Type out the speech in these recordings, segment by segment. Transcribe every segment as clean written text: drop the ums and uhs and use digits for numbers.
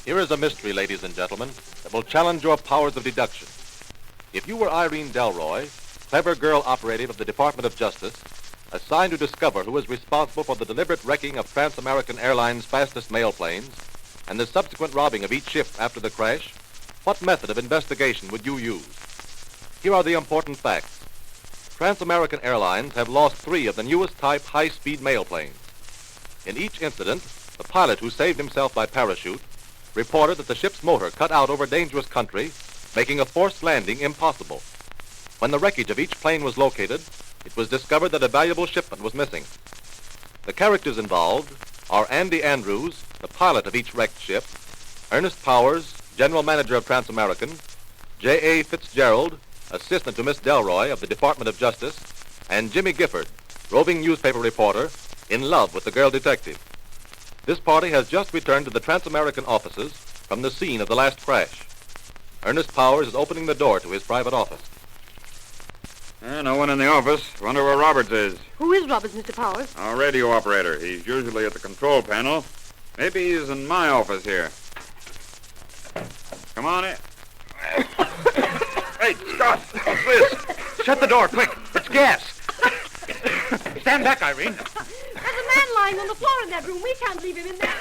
Here is a mystery, ladies and gentlemen, that will challenge your powers of deduction. If you were Irene Delroy, clever girl operative of the Department of Justice, assigned to discover who is responsible for the deliberate wrecking of Trans-American Airlines' fastest mail planes and the subsequent robbing of each ship after the crash, what method of investigation would you use? Here are the important facts. Trans-American Airlines have lost 3 of the newest type high-speed mail planes. In each incident, the pilot who saved himself by parachute reported that the ship's motor cut out over dangerous country, making a forced landing impossible. When the wreckage of each plane was located, it was discovered that a valuable shipment was missing. The characters involved are Andy Andrews, the pilot of each wrecked ship, Ernest Powers, general manager of Trans-American, J.A. Fitzgerald, assistant to Miss Delroy of the Department of Justice, and Jimmy Gifford, roving newspaper reporter, in love with the girl detective. This party has just returned to the Trans-American offices from the scene of the last crash. Ernest Powers is opening the door to his private office. No one in the office. Wonder where Roberts is. Who is Roberts, Mr. Powers? Our radio operator. He's usually at the control panel. Maybe he's in my office here. Come on in. Hey, Scott, what's this? Shut the door, quick. It's gas. Stand back, Irene. There's a man lying on the floor in that room. We can't leave him in there.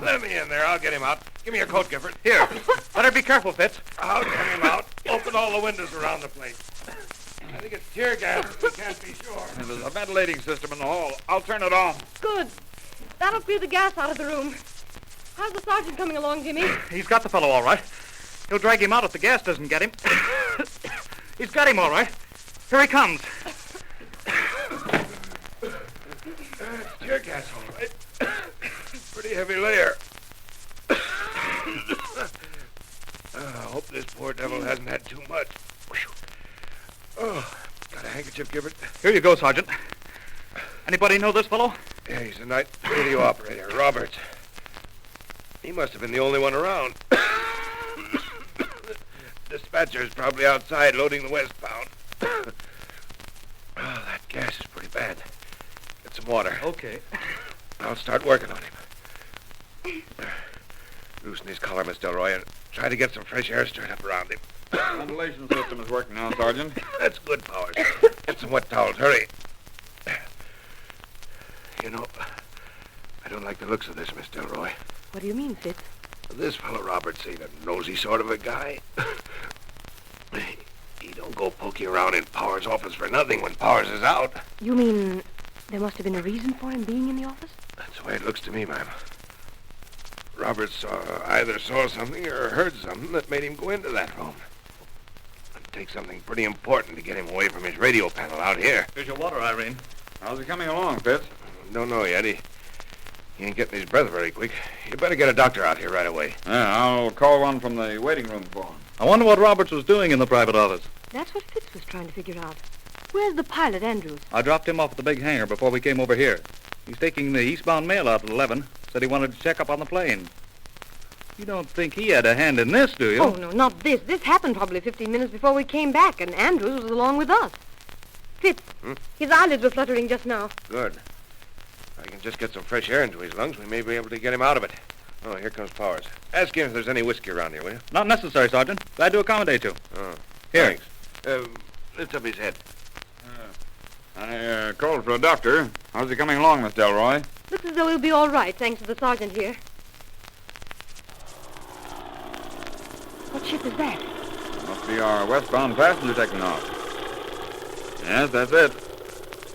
Let me in there. I'll get him out. Give me your coat, Gifford. Here. Better be careful, Fitz. I'll get him out. Open all the windows around the place. I think it's tear gas, but we can't be sure. There's a ventilating system in the hall. I'll turn it on. Good. That'll clear the gas out of the room. How's the sergeant coming along, Jimmy? He's got the fellow all right. He'll drag him out if the gas doesn't get him. He's got him all right. Here he comes. It's tear gas, all right. Pretty heavy layer. I hope this poor devil hasn't had too much. Oh, got a handkerchief, Gifford? Here you go, Sergeant. Anybody know this fellow? Yeah, he's a night radio operator, Roberts. He must have been the only one around. Dispatcher's probably outside loading the westbound. Oh, that gas is pretty bad. Get some water. Okay. I'll start working on him. Loosen his collar, Miss Delroy, and try to get some fresh air stirred up around him. Ventilation system is working now, Sergeant. That's good, Powers. Get some wet towels. Hurry. You know, I don't like the looks of this, Miss Delroy. What do you mean, Fitz? This fellow Roberts ain't a nosy sort of a guy. He don't go poking around in Powers' office for nothing when Powers is out. You mean there must have been a reason for him being in the office? That's the way it looks to me, ma'am. Roberts either saw something or heard something that made him go into that room. It'd take something pretty important to get him away from his radio panel out here. Here's your water, Irene. How's he coming along, Fitz? Don't know yet. He ain't getting his breath very quick. You better get a doctor out here right away. Yeah, I'll call one from the waiting room for him. I wonder what Roberts was doing in the private office. That's what Fitz was trying to figure out. Where's the pilot, Andrews? I dropped him off at the big hangar before we came over here. He's taking the eastbound mail out at 11. Said he wanted to check up on the plane. You don't think he had a hand in this, do you? Oh, no, not this. This happened probably 15 minutes before we came back, and Andrews was along with us. Fitz, his eyelids were fluttering just now. Good. If I can just get some fresh air into his lungs, we may be able to get him out of it. Oh, here comes Powers. Ask him if there's any whiskey around here, will you? Not necessary, Sergeant. Glad to accommodate you. Oh, Here. thanks. Lift up his head. I called for a doctor. How's he coming along, Miss Delroy? Looks as though he'll be all right, thanks to the sergeant here. What ship is that? Must be our westbound passenger taking off. Yes, that's it.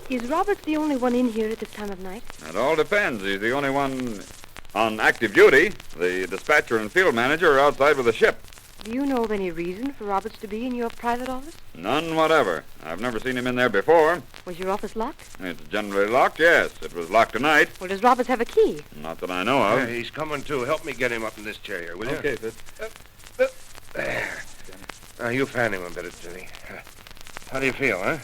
Is Roberts the only one in here at this time of night? It all depends. He's the only one on active duty. The dispatcher and field manager are outside with the ship. Do you know of any reason for Roberts to be in your private office? None whatever. I've never seen him in there before. Was your office locked? It's generally locked, yes. It was locked tonight. Well, does Roberts have a key? Not that I know of. He's coming too. Help me get him up in this chair here, will you? Okay, Fitz. There. Now, you fan him a bit, Jimmy. How do you feel, huh?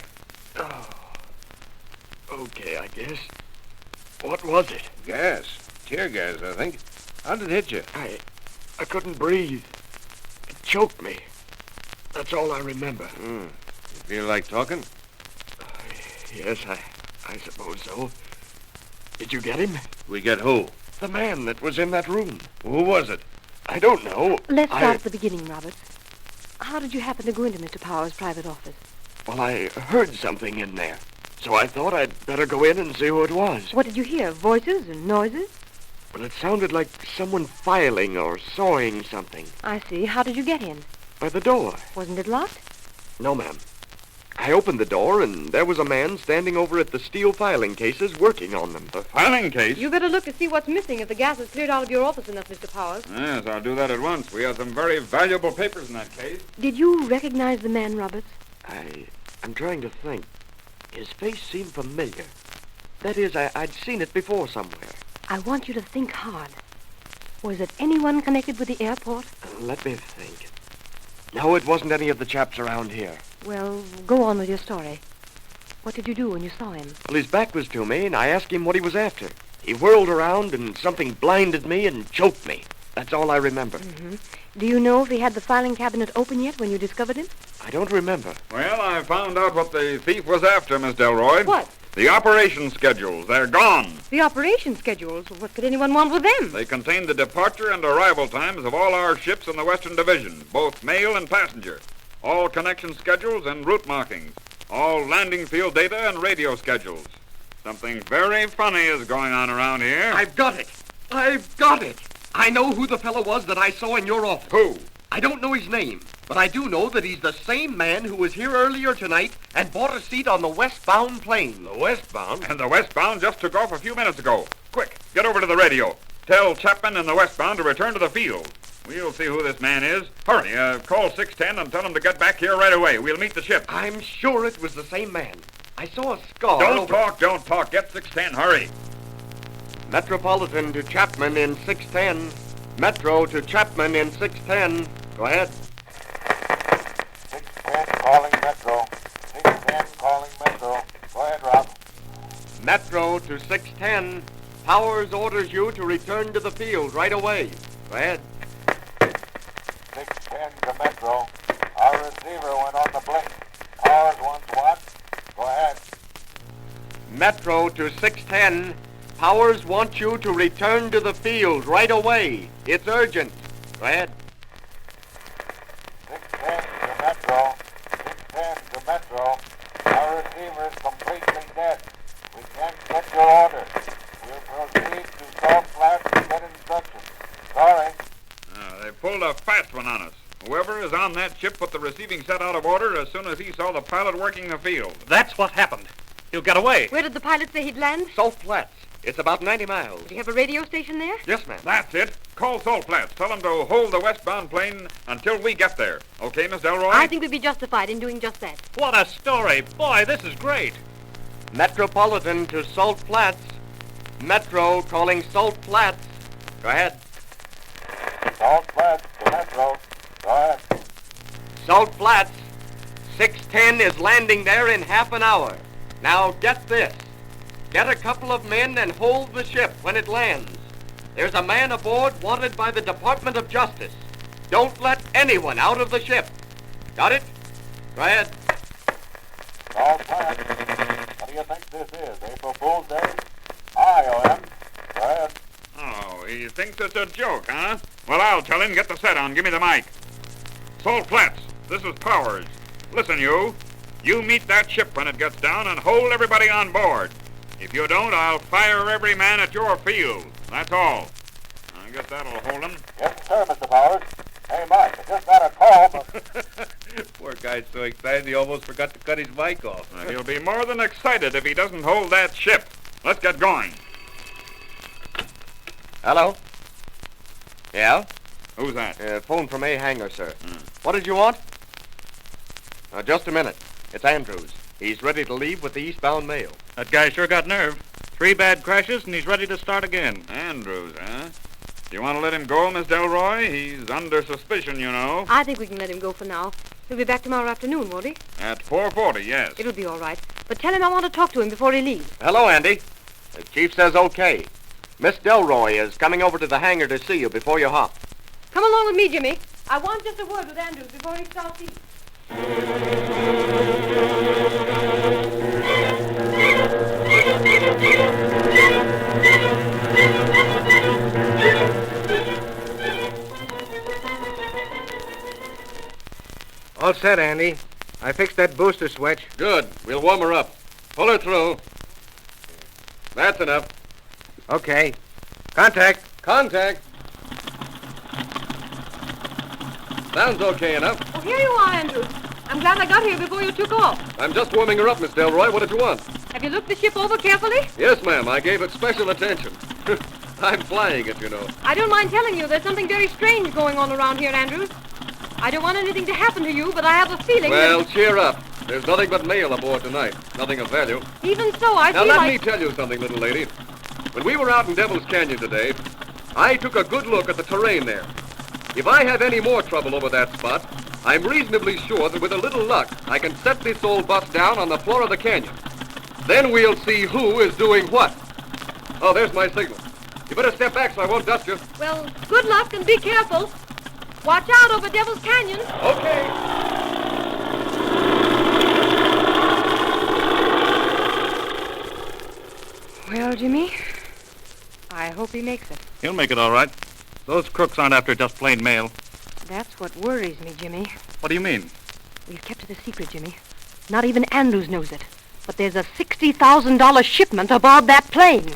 Okay, I guess. What was it? Gas. Tear gas, I think. How did it hit you? I couldn't breathe. It choked me. That's all I remember. You feel like talking? Yes, I suppose so. Did you get him? We get who? The man that was in that room. Who was it? I don't know. Let's start at the beginning, Roberts. How did you happen to go into Mr. Powers' private office? Well, I heard something in there. So I thought I'd better go in and see who it was. What did you hear? Voices and noises? Well, it sounded like someone filing or sawing something. I see. How did you get in? By the door. Wasn't it locked? No, ma'am. I opened the door, and there was a man standing over at the steel filing cases working on them. The filing case? You better look to see what's missing if the gas is cleared out of your office enough, Mr. Powers. Yes, I'll do that at once. We have some very valuable papers in that case. Did you recognize the man, Roberts? I'm trying to think. His face seemed familiar. That is, I'd seen it before somewhere. I want you to think hard. Was it anyone connected with the airport? Let me think. No, it wasn't any of the chaps around here. Well, go on with your story. What did you do when you saw him? Well, his back was to me, and I asked him what he was after. He whirled around, and something blinded me and choked me. That's all I remember. Mm-hmm. Do you know if he had the filing cabinet open yet when you discovered him? I don't remember. Well, I found out what the thief was after, Miss Delroy. What? The operation schedules. They're gone. The operation schedules. What could anyone want with them? They contain the departure and arrival times of all our ships in the Western Division, both mail and passenger. All connection schedules and route markings. All landing field data and radio schedules. Something very funny is going on around here. I've got it. I've got it. I know who the fellow was that I saw in your office. Who? I don't know his name, but I do know that he's the same man who was here earlier tonight and bought a seat on the westbound plane. The westbound? And the westbound just took off a few minutes ago. Quick, get over to the radio. Tell Chapman and the westbound to return to the field. We'll see who this man is. Hurry, call 610 and tell him to get back here right away. We'll meet the ship. I'm sure it was the same man. I saw a scar. Don't talk. Get 610, hurry. Metropolitan to Chapman in 610. Metro to Chapman in 610. Go ahead. 610 calling Metro. 610 calling Metro. Go ahead, Rob. Metro to 610. Powers orders you to return to the field right away. Go ahead. 610 to Metro. Our receiver went on the blink. Powers wants what? Go ahead. Metro to 610. Powers wants you to return to the field right away. It's urgent. Go ahead. 610 to Metro. 610 to Metro. Our receiver is completely dead. We can't get your order. We'll proceed to Salt Flats to get instructions. Sorry. They pulled a fast one on us. Whoever is on that ship put the receiving set out of order as soon as he saw the pilot working the field. That's what happened. He'll get away. Where did the pilot say he'd land? Salt Flats. It's about 90 miles. Did he have a radio station there? Yes, ma'am. That's it. Call Salt Flats. Tell them to hold the westbound plane until we get there. Okay, Miss Delroy? I think we'd be justified in doing just that. What a story. Boy, this is great. Metropolitan to Salt Flats. Metro calling Salt Flats. Go ahead. Salt Flats to Metro. Go ahead. Salt Flats. 610 is landing there in half an hour. Now get this. Get a couple of men and hold the ship when it lands. There's a man aboard wanted by the Department of Justice. Don't let anyone out of the ship. Got it? Go ahead. Salt Flats. What do you think this is? April Fool's Day? IOM. Go ahead. Oh, he thinks it's a joke, huh? Well, I'll tell him. Get the set on. Give me the mic. Salt Flats, this is Powers. Listen, you. You meet that ship when it gets down and hold everybody on board. If you don't, I'll fire every man at your field. That's all. I guess that'll hold him. Yes, sir, Mr. Powers. Hey, Mike, I just got a call, but... Poor guy's so excited he almost forgot to cut his mic off. He'll be more than excited if he doesn't hold that ship. Let's get going. Hello? Yeah? Who's that? Phone from A hangar, sir. What did you want? Just a minute. It's Andrews. He's ready to leave with the eastbound mail. That guy sure got nerve. 3 bad crashes and he's ready to start again. Andrews, huh? You want to let him go, Miss Delroy? He's under suspicion, you know. I think we can let him go for now. He'll be back tomorrow afternoon, won't he? At 4:40, yes. It'll be all right. But tell him I want to talk to him before he leaves. Hello, Andy. The chief says okay. Miss Delroy is coming over to the hangar to see you before you hop. Come along with me, Jimmy. I want just a word with Andrews before he starts eating. All set, Andy. I fixed that booster switch. Good. We'll warm her up. Pull her through. That's enough. Okay. Contact. Contact. Sounds okay enough. Oh, here you are, Andrews. I'm glad I got here before you took off. I'm just warming her up, Miss Delroy. What did you want? Have you looked the ship over carefully? Yes, ma'am. I gave it special attention. I'm flying it, you know. I don't mind telling you there's something very strange going on around here, Andrews. I don't want anything to happen to you, but I have a feeling Well, that... cheer up. There's nothing but mail aboard tonight. Nothing of value. Even so, I Now, feel let like... me tell you something, little lady. When we were out in Devil's Canyon today, I took a good look at the terrain there. If I have any more trouble over that spot, I'm reasonably sure that with a little luck, I can set this old bus down on the floor of the canyon. Then we'll see who is doing what. Oh, there's my signal. You better step back so I won't dust you. Well, good luck and be careful. Watch out over Devil's Canyon. Okay. Well, Jimmy, I hope he makes it. He'll make it all right. Those crooks aren't after just plain mail. That's what worries me, Jimmy. What do you mean? We've kept it a secret, Jimmy. Not even Andrews knows it. But there's a $60,000 shipment aboard that plane.